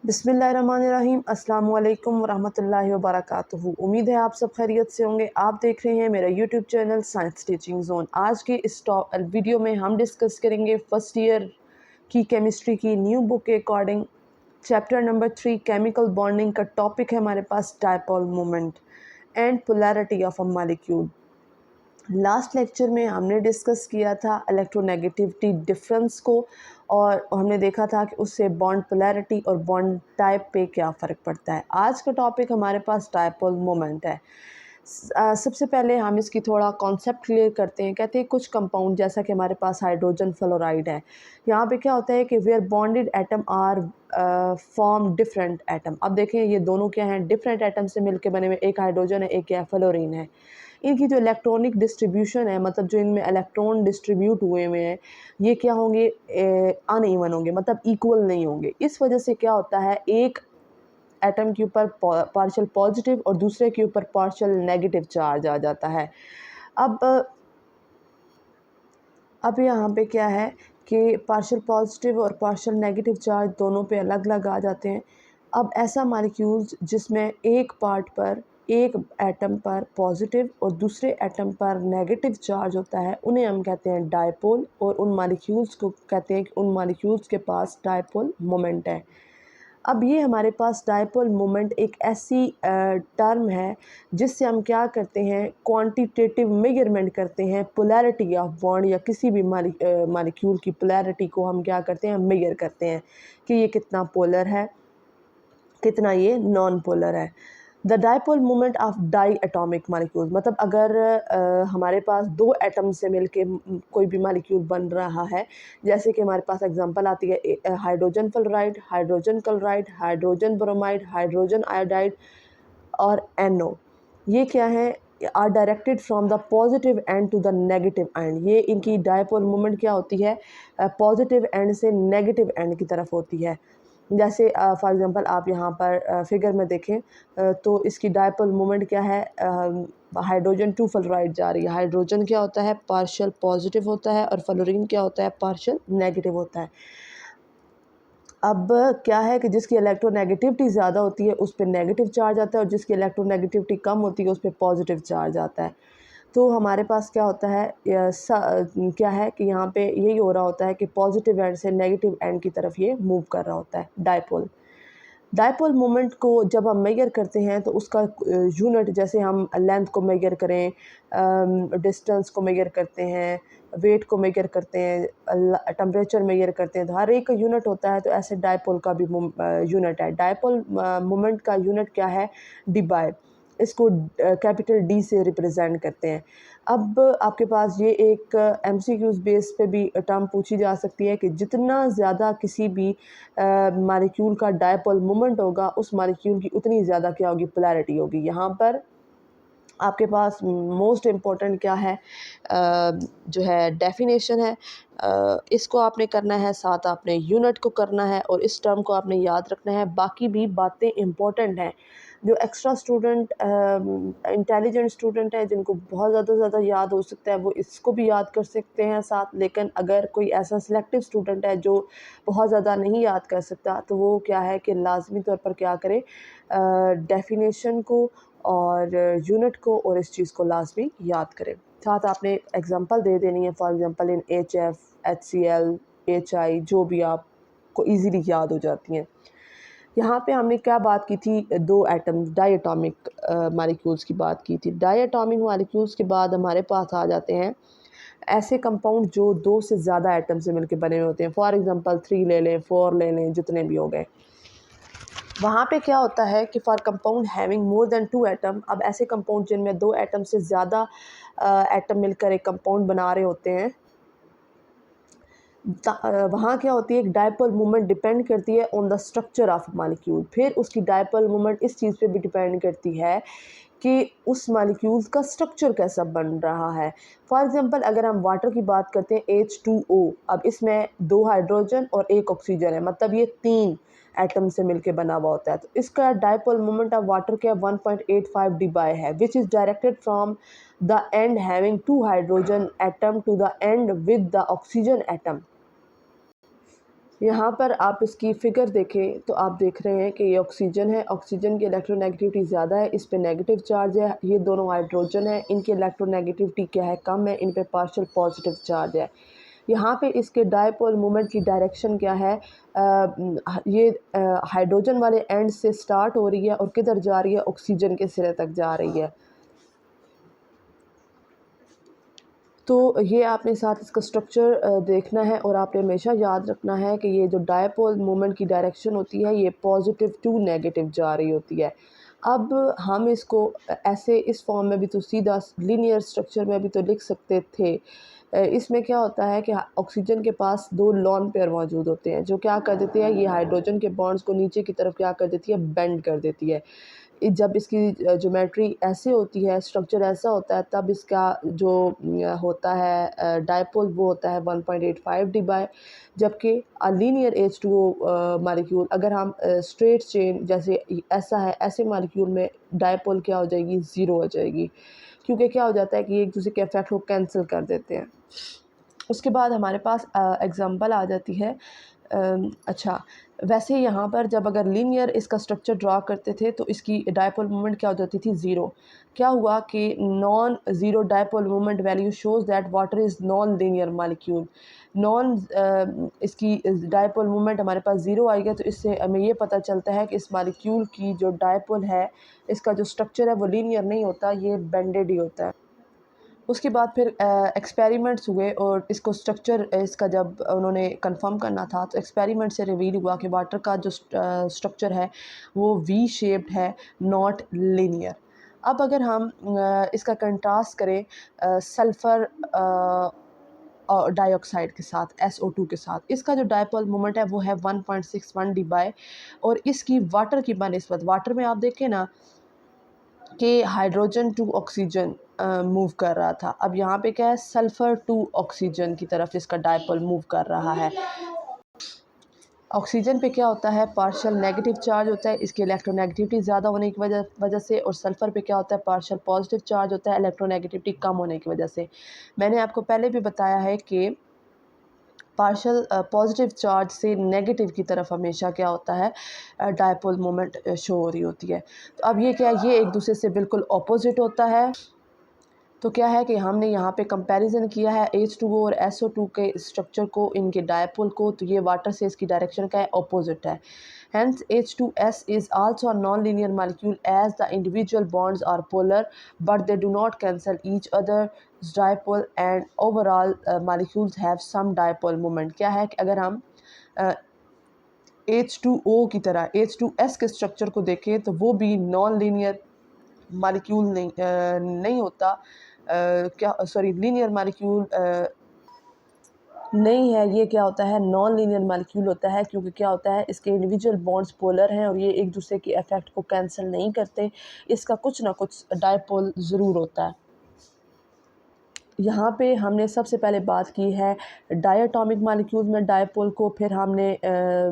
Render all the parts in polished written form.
बिस्मिल्लाहिर्रहमानिर्रहीम अस्सलाम वालेकुम वरहमतुल्लाहि वबरकातुहू। उम्मीद है आप सब खैरियत से होंगे। आप देख रहे हैं मेरा YouTube channel science teaching zone. आज के इस वीडियो में हम डिस्कस करेंगे फर्स्ट ईयर की केमिस्ट्री की न्यू बुक के according chapter number 3 chemical bonding का टॉपिक है हमारे पास dipole moment and polarity of a molecule. Last lecture में हमने डिस्कस किया था इलेक्ट्रोनेगेटिविटी डिफरेंस को और हमने देखा था कि उससे बॉन्ड पोलैरिटी और बॉन्ड टाइप पे क्या फ़र्क पड़ता है। आज का टॉपिक हमारे पास डायपोल मोमेंट है। सबसे पहले हम इसकी थोड़ा कॉन्सेप्ट क्लियर करते हैं। कहते हैं कुछ कंपाउंड जैसा कि हमारे पास हाइड्रोजन फ्लोराइड है, यहाँ पे क्या होता है कि where bonded atom are form different atom. अब देखें ये दोनों क्या हैं, डिफरेंट एटम से मिलके बने हुए, एक हाइड्रोजन है एक क्या फ्लोरीन है। इनकी जो इलेक्ट्रॉनिक डिस्ट्रीब्यूशन है, मतलब जो इनमें इलेक्ट्रॉन डिस्ट्रीब्यूट हुए हुए हैं, ये क्या होंगे, अनइवन होंगे, मतलब इक्वल नहीं होंगे। इस वजह से क्या होता है, एक एटम के ऊपर पार्शियल पॉजिटिव और दूसरे के ऊपर पार्शियल नेगेटिव चार्ज आ जाता है। अब अब यहाँ पे क्या है कि पार्शियल पॉजिटिव और पार्शियल नेगेटिव चार्ज दोनों पे अलग अलग आ जाते हैं। अब ऐसा मॉलिक्यूल्स जिसमें एक पार्ट पर, एक एटम पर पॉजिटिव और दूसरे एटम पर नेगेटिव चार्ज होता है, उन्हें हम कहते हैं डायपोल। और उन मॉलिक्यूल्स को कहते हैं कि उन मॉलिक्यूल्स के पास डायपोल मोमेंट है। अब ये हमारे पास डायपोल मोमेंट एक ऐसी टर्म है जिससे हम क्या करते हैं, क्वांटिटेटिव मेजरमेंट करते हैं पोलैरिटी ऑफ बॉन्ड या किसी भी मॉलिक्यूल की पोलैरिटी को हम क्या करते हैं, मेजर करते हैं कि ये कितना पोलर है, कितना ये नॉन पोलर है। The dipole moment of diatomic molecule, मतलब अगर हमारे पास दो एटम से मिलके कोई भी मालिक्यूल बन रहा है, जैसे कि हमारे पास एग्जांपल आती है hydrogen fluoride, hydrogen chloride, hydrogen bromide, hydrogen iodide और NO। ये क्या है, are directed from the positive end to the negative end. ये इनकी डायपोल मोमेंट क्या होती है, पॉजिटिव एंड से नेगेटिव एंड की तरफ होती है। जैसे फॉर एग्जांपल आप यहाँ पर फिगर में देखें तो इसकी डायपोल मोमेंट क्या है, हाइड्रोजन टू फ्लोराइड जा रही है। हाइड्रोजन क्या होता है, पार्शियल पॉजिटिव होता है और फ्लोरीन क्या होता है, पार्शियल नेगेटिव होता है। अब क्या है कि जिसकी इलेक्ट्रोनेगेटिविटी ज़्यादा होती है उस पर नेगेटिव चार्ज आता है और जिसकी इलेक्ट्रोनेगेटिविटी कम होती है उस पर पॉजिटिव चार्ज आता है। तो हमारे पास क्या होता है, क्या है कि यहाँ पे यही हो रहा होता है कि पॉजिटिव एंड से नेगेटिव एंड की तरफ ये मूव कर रहा होता है डायपोल। डायपोल मोमेंट को जब हम मेजर करते हैं तो उसका यूनिट, जैसे हम लेंथ को मेजर करें, डिस्टेंस को मेजर करते हैं, वेट को मेजर करते हैं, टेम्परेचर मेजर करते हैं, तो हर एक का यूनिट होता है। तो ऐसे डायपोल का भी यूनिट है। डायपोल मोमेंट का यूनिट क्या है, डी/, इसको कैपिटल D से रिप्रेजेंट करते हैं। अब आपके पास ये एक MCQs बेस पे भी टर्म पूछी जा सकती है कि जितना ज़्यादा किसी भी मॉलिक्यूल का डायपोल मोमेंट होगा उस मॉलिक्यूल की उतनी ज़्यादा क्या होगी, पोलैरिटी होगी। यहाँ पर आपके पास मोस्ट इम्पोर्टेंट क्या है, जो है डेफिनेशन है, इसको आपने करना है, साथ आपने यूनिट को करना है और इस टर्म को आपने याद रखना है। बाकी भी बातें इम्पोर्टेंट हैं। जो एक्स्ट्रा स्टूडेंट इंटेलिजेंट स्टूडेंट है जिनको बहुत ज़्यादा याद हो सकता है वो इसको भी याद कर सकते हैं साथ। लेकिन अगर कोई ऐसा सिलेक्टिव स्टूडेंट है जो बहुत ज़्यादा नहीं याद कर सकता तो वो क्या है कि लाजमी तौर पर क्या करे, डेफिनेशन को और यूनिट को और इस चीज़ को लाजमी याद करें। साथ आपने एग्जांपल दे देनी है, for example in HF, HCl, HI, जो भी आपको इजीली याद हो जाती हैं। यहाँ पे हमने क्या बात की थी, दो एटम डायटोमिक मॉलिक्यूल्स की बात की थी। डायटोमिक मॉलिक्यूल्स के बाद हमारे पास आ जाते हैं ऐसे कंपाउंड जो दो से ज़्यादा एटम से मिलकर बने हुए होते हैं। फॉर एग्जांपल 3 ले लें, 4 ले लें, जितने भी हो गए। वहाँ पे क्या होता है कि for compound having more than 2 atom, अब ऐसे कंपाउंड जिनमें 2 एटम से ज़्यादा एटम मिलकर एक कंपाउंड बना रहे होते हैं, वहाँ क्या होती है, एक डायपोल मोमेंट डिपेंड करती है on the structure of molecule. फिर उसकी डायपोल मोमेंट इस चीज़ पे भी डिपेंड करती है कि उस मॉलिक्यूल का स्ट्रक्चर कैसा बन रहा है। फॉर एग्जांपल अगर हम वाटर की बात करते हैं H2O, अब इसमें 2 हाइड्रोजन और 1 ऑक्सीजन है, मतलब ये 3 एटम से मिलके बना हुआ होता है। तो इसका डायपोल मोमेंट ऑफ वाटर क्या 1.85 डी/, है which is directed from the end having 2 hydrogen atom to the end with the oxygen atom. यहाँ पर आप इसकी फ़िगर देखें तो आप देख रहे हैं कि ये ऑक्सीजन है, ऑक्सीजन की इलेक्ट्रोनेगेटिविटी ज़्यादा है, इस पे नेगेटिव चार्ज है। ये दोनों हाइड्रोजन है, इनकी इलेक्ट्रोनेगेटिविटी क्या है, कम है, इन पे पार्शियल पॉजिटिव चार्ज है। यहाँ पे इसके डायपोल मोमेंट की डायरेक्शन क्या है, ये हाइड्रोजन वाले एंड से स्टार्ट हो रही है और किधर जा रही है, ऑक्सीजन के सिरे तक जा रही है। तो ये आपने साथ इसका स्ट्रक्चर देखना है और आपने हमेशा याद रखना है कि ये जो डायपोल मोमेंट की डायरेक्शन होती है ये पॉजिटिव टू नेगेटिव जा रही होती है। अब हम इसको ऐसे इस फॉर्म में भी तो सीधा लीनियर स्ट्रक्चर में भी तो लिख सकते थे। इसमें क्या होता है कि ऑक्सीजन के पास दो लोन पेयर मौजूद होते हैं जो क्या कर देते हैं, ये हाइड्रोजन के बॉन्ड्स को नीचे की तरफ क्या कर देती है, बेंड कर देती है। जब इसकी ज्योमेट्री ऐसे होती है, स्ट्रक्चर ऐसा होता है, तब इसका जो होता है डायपोल वो होता है 1.85 डी बाय, जबकि लीनियर H2O मॉलिक्यूल अगर हम स्ट्रेट चेन जैसे ऐसा है, ऐसे मॉलिक्यूल में डायपोल क्या हो जाएगी, ज़ीरो हो जाएगी, क्योंकि क्या हो जाता है कि एक दूसरे के इफेक्ट को कैंसिल कर देते हैं। उसके बाद हमारे पास एग्ज़ाम्पल आ जाती है। अच्छा, वैसे यहाँ पर जब अगर लीनियर इसका स्ट्रक्चर ड्रा करते थे तो इसकी डायपोल मोमेंट क्या हो जाती थी, ज़ीरो। क्या हुआ कि non zero dipole moment value shows that water is non linear molecule. Non इसकी डायपोल मोमेंट हमारे पास ज़ीरो आएगा, तो इससे हमें ये पता चलता है कि इस मॉलिक्यूल की जो डायपोल है, इसका जो स्ट्रक्चर है वो लीनियर नहीं होता, ये बेंडेड ही होता है। उसके बाद फिर एक्सपेरिमेंट्स हुए और इसको स्ट्रक्चर इसका जब उन्होंने कंफर्म करना था तो एक्सपेरिमेंट से रिवील हुआ कि वाटर का जो स्ट्रक्चर है वो वी शेप्ड है, नॉट लीनियर। अब अगर हम इसका कंट्रास्ट करें सल्फ़र डाइऑक्साइड के साथ, SO2 के साथ, इसका जो डायपोल मोमेंट है वो है 1.61 डी बाय, और इसकी वाटर की बनिस्बत, वाटर में आप देखें ना कि हाइड्रोजन टू ऑक्सीजन मूव कर रहा था। अब यहाँ पे क्या है, सल्फ़र टू ऑक्सीजन की तरफ इसका डायपोल मूव कर रहा है। ऑक्सीजन पे क्या होता है, पार्शियल नेगेटिव चार्ज होता है, इसकी इलेक्ट्रोनेगेटिविटी ज़्यादा होने की वजह से, और सल्फ़र पे क्या होता है, पार्शियल पॉजिटिव चार्ज होता है, इलेक्ट्रोनेगेटिविटी कम होने की वजह से। मैंने आपको पहले भी बताया है कि पार्शियल पॉजिटिव चार्ज से नेगेटिव की तरफ हमेशा क्या होता है, डायपोल मोमेंट शो हो रही होती है। तो अब ये क्या है, ये एक दूसरे से बिल्कुल ऑपोजिट होता है। तो क्या है कि हमने यहाँ पे कंपैरिजन किया है H2O और SO2 के स्ट्रक्चर को, इनके डायपोल को, तो ये वाटर से इसकी डायरेक्शन का है, ऑपोजिट है। Hence H2S is also a non-linear molecule as the individual bonds are polar but they do not cancel each other's dipole and overall molecules have some dipole moment। क्या है कि अगर हम H2O की तरह H2S के structure को देखें तो वो भी नॉन लीनियर मॉलिक्यूल नहीं होता, क्या सॉरी लीनियर मॉलिक्यूल नहीं है, ये क्या होता है, नॉन लीनियर मॉलिक्यूल होता है, क्योंकि क्या होता है, इसके इंडिविजुअल बॉन्ड्स पोलर हैं और ये एक दूसरे के इफेक्ट को कैंसिल नहीं करते, इसका कुछ ना कुछ डायपोल ज़रूर होता है। यहाँ पे हमने सबसे पहले बात की है डायटोमिक मॉलिक्यूल्स में डायपोल को, फिर हमने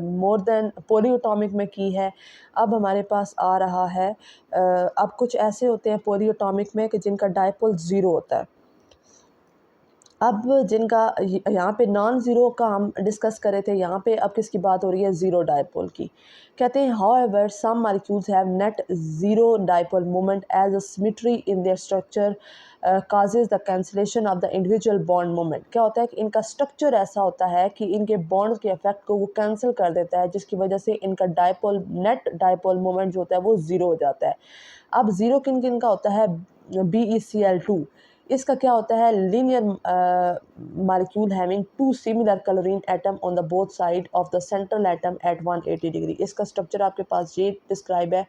मोर देन पॉलीएटॉमिक में की है। अब हमारे पास आ रहा है अब कुछ ऐसे होते हैं पॉलीएटॉमिक में कि जिनका डायपोल ज़ीरो होता है। अब जिनका यहाँ पे नॉन ज़ीरो का हम डिस्कस कर रहे थे, यहाँ पे अब किसकी बात हो रही है, ज़ीरो डायपोल की। कहते हैं however some molecules have net zero dipole moment as a symmetry in their structure causes the cancellation of the individual bond moment. क्या होता है कि इनका स्ट्रक्चर ऐसा होता है कि इनके बॉन्ड के इफेक्ट को वो कैंसिल कर देता है, जिसकी वजह से इनका डायपोल नेट डायपोल मोमेंट जो होता है वो ज़ीरो हो जाता है। अब ज़ीरो किन किन का होता है, BeCl2, इसका क्या होता है, linear molecule having two similar chlorine atom on the both side of the central atom at 180 degree. इसका स्ट्रक्चर आपके पास ये डिस्क्राइब है,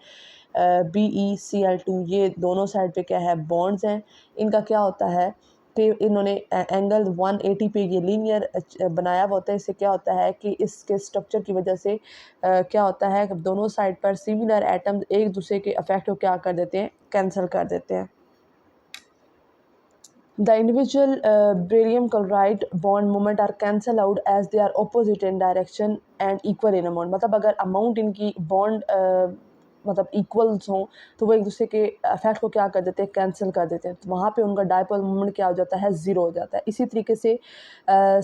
BeCl2, ये दोनों साइड पे क्या है, बॉन्ड्स हैं। इनका क्या होता है कि इन्होंने एंगल 180 पे ये लीनियर बनाया हुआ होता है। इससे क्या होता है कि इसके स्ट्रक्चर की वजह से क्या होता है कि दोनों साइड पर सिमिलर एटम्स एक दूसरे के इफेक्ट को क्या कर देते हैं, कैंसिल कर देते हैं। The individual barium chloride bond moment are cancel out as they are opposite in direction and equal in amount। मतलब अगर अमाउंट इनकी बॉन्ड मतलब इक्वल्स हों तो वो एक दूसरे के इफेक्ट को क्या कर देते हैं, कैंसिल कर देते हैं, तो वहाँ पे उनका डायपोल मोमेंट क्या हो जाता है, ज़ीरो हो जाता है। इसी तरीके से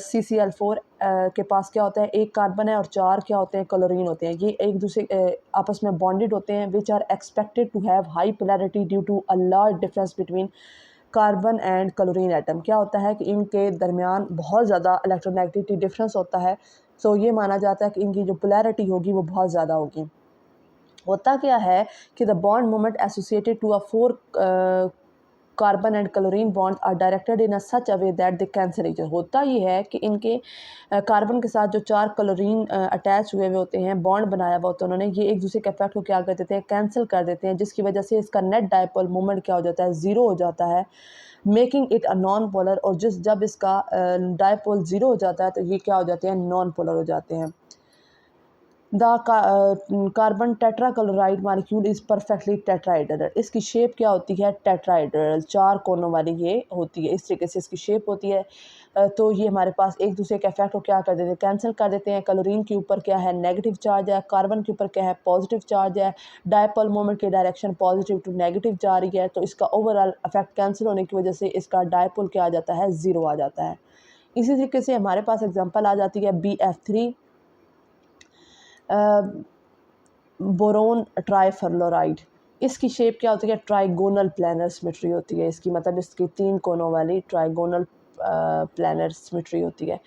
CCl4 के पास क्या होता है, एक कार्बन है और 4 क्या होते हैं, क्लोरीन होते हैं। ये एक दूसरे आपस में बॉन्डेड होते हैं, which are expected to have high polarity due to a large difference between carbon and chlorine atom. क्या होता है कि इनके दरमियान बहुत ज़्यादा इलेक्ट्रोनेगेटिविटी डिफरेंस होता है, तो ये माना जाता है कि इनकी जो पोलैरिटी होगी वो बहुत ज़्यादा होगी। होता क्या है कि the bond moment associated to a 4 carbon and chlorine bond are directed in a such a way that they cancel each other. होता ये है कि इनके कार्बन के साथ जो 4 क्लोरीन अटैच हुए होते हैं, बॉन्ड बनाया हुआ होता है उन्होंने, ये एक दूसरे के इफेक्ट को क्या कर देते हैं, कैंसिल कर देते हैं, जिसकी वजह से इसका नेट डायपोल मोमेंट क्या हो जाता है, ज़ीरो हो जाता है, making it a non polar. और जब इसका डायपोल ज़ीरो हो जाता है तो ये क्या हो जाते हैं, नॉन पोलर हो जाते हैं। The carbon tetrachloride molecule is perfectly tetrahedral. इसकी शेप क्या होती है, टेट्राहेड्रल, 4 कोनों वाली ये होती है, इस तरीके से इसकी शेप होती है। तो ये हमारे पास एक दूसरे के इफेक्ट को क्या कर देते हैं, कैंसिल कर देते हैं। क्लोरीन के ऊपर क्या है, नेगेटिव चार्ज है, कार्बन के ऊपर क्या है, पॉजिटिव चार्ज है, डायपोल मोमेंट की डायरेक्शन पॉजिटिव टू नेगेटिव जा रही है, तो इसका ओवरऑल इफेक्ट कैंसिल होने की वजह से इसका डायपोल क्या आ जाता है, ज़ीरो आ जाता है। इसी तरीके से हमारे पास एग्जांपल आ जाती है BF3 बोरोन ट्राईफ्लोराइड। इसकी शेप क्या होती है, ट्राइगोनल प्लानर सिमेट्री होती है इसकी, मतलब इसकी 3 कोनों वाली ट्राइगोनल प्लानर सिमेट्री होती है।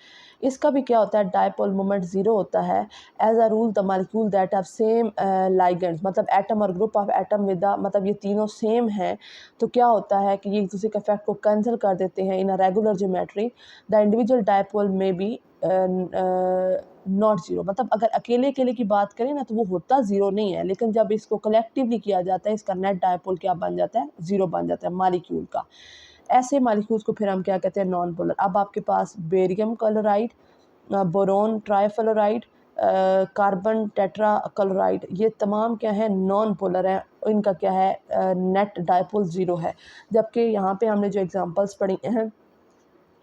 इसका भी क्या होता है, डायपोल मोमेंट ज़ीरो होता है। As a rule the molecule that have same ligands, मतलब एटम और group of atom with the, मतलब ये तीनों सेम हैं, तो क्या होता है कि ये एक दूसरे के इफेक्ट को कैंसिल कर देते हैं in a regular geometry. The individual dipole में बी नॉट ज़ीरो। मतलब अगर अकेले अकेले की बात करें ना तो वो होता ज़ीरो नहीं है, लेकिन जब इसको कलेक्टिवली किया जाता है इसका नेट डायपोल क्या बन जाता है, ज़ीरो बन जाता है मालिक्यूल का। ऐसे मालिक्यूल्स को फिर हम क्या कहते हैं, नॉन पोलर। अब आपके पास barium chloride, boron trifluoride, carbon tetra chloride, ये तमाम क्या है, नॉन पोलर है। इनका क्या है, नेट डायपोल ज़ीरो है। जबकि यहाँ पे हमने जो एग्जांपल्स पढ़ी हैं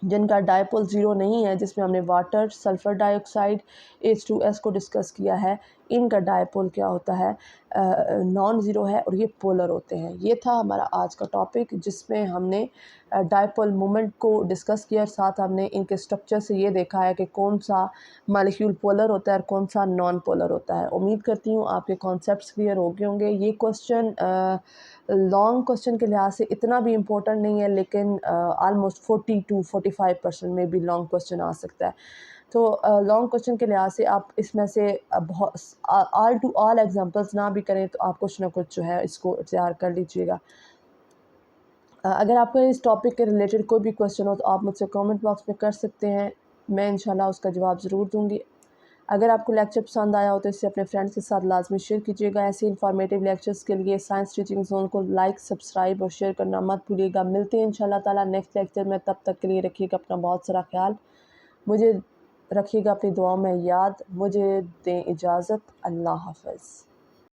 जिनका डायपोल ज़ीरो नहीं है, जिसमें हमने वाटर, सल्फ़र डाइऑक्साइड, H2S को डिस्कस किया है, इनका डायपोल क्या होता है, नॉन ज़ीरो है और ये पोलर होते हैं। ये था हमारा आज का टॉपिक, जिसमें हमने डायपोल मोमेंट को डिस्कस किया और साथ हमने इनके स्ट्रक्चर से ये देखा है कि कौन सा मॉलिक्यूल पोलर होता है और कौन सा नॉन पोलर होता है। उम्मीद करती हूँ आपके कॉन्सेप्ट्स क्लियर हो गए होंगे। ये क्वेश्चन लॉन्ग क्वेश्चन के लिहाज से इतना भी इम्पोर्टेंट नहीं है, लेकिन आलमोस्ट 40 to 45% में भी लॉन्ग क्वेश्चन आ सकता है। तो लॉन्ग क्वेश्चन के लिहाज से आप इसमें से बहुत ऑल टू ऑल एग्जांपल्स ना भी करें तो आप कुछ ना कुछ जो है इसको तैयार कर लीजिएगा। अगर आपको इस टॉपिक के रिलेटेड कोई भी क्वेश्चन हो तो आप मुझसे कमेंट बॉक्स में कर सकते हैं, मैं इंशाल्लाह उसका जवाब ज़रूर दूँगी। अगर आपको लेक्चर पसंद आया हो तो इसे अपने फ्रेंड्स के साथ लाजमी शेयर कीजिएगा। ऐसे इंफॉर्मेटिव लेक्चर्स के लिए साइंस टीचिंग जोन को लाइक, सब्सक्राइब और शेयर करना मत भूलिएगा। मिलते हैं इंशाल्लाह ताला नेक्स्ट लेक्चर में, तब तक के लिए रखिएगा अपना बहुत सारा ख्याल, मुझे रखिएगा अपनी दुआओं में याद। मुझे दें इजाज़त, अल्लाह हाफ़िज़।